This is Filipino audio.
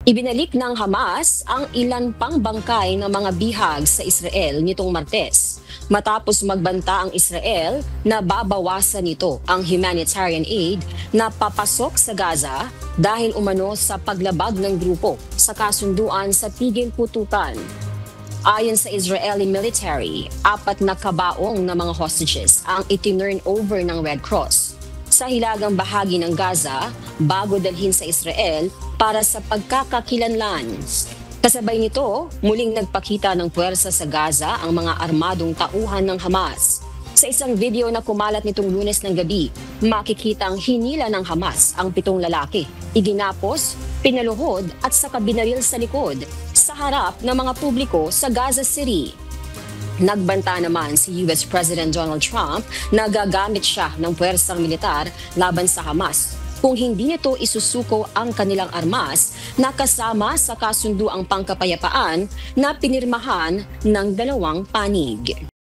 Ibinalik ng Hamas ang ilan pang bangkay ng mga bihag sa Israel nitong Martes, matapos magbanta ang Israel na babawasan nito ang humanitarian aid na papasok sa Gaza dahil umano sa paglabag ng grupo sa kasunduan sa tigil putukan. Ayon sa Israeli military, 4 na kabaong na mga hostages ang itinurn over ng Red Cross sa hilagang bahagi ng Gaza bago dalhin sa Israel para sa pagkakakilanlan. Kasabay nito, muling nagpakita ng puwersa sa Gaza ang mga armadong tauhan ng Hamas. Sa isang video na kumalat nitong Lunes ng gabi, makikitang hinila ng Hamas ang 7 lalaki, iginapos, pinaluhod at saka binaril sa likod sa harap ng mga publiko sa Gaza City. Nagbanta naman si US President Donald Trump na gagamit siya ng puwersang militar laban sa Hamas kung hindi nito isusuko ang kanilang armas na kasama sa kasunduang pangkapayapaan na pinirmahan ng dalawang panig.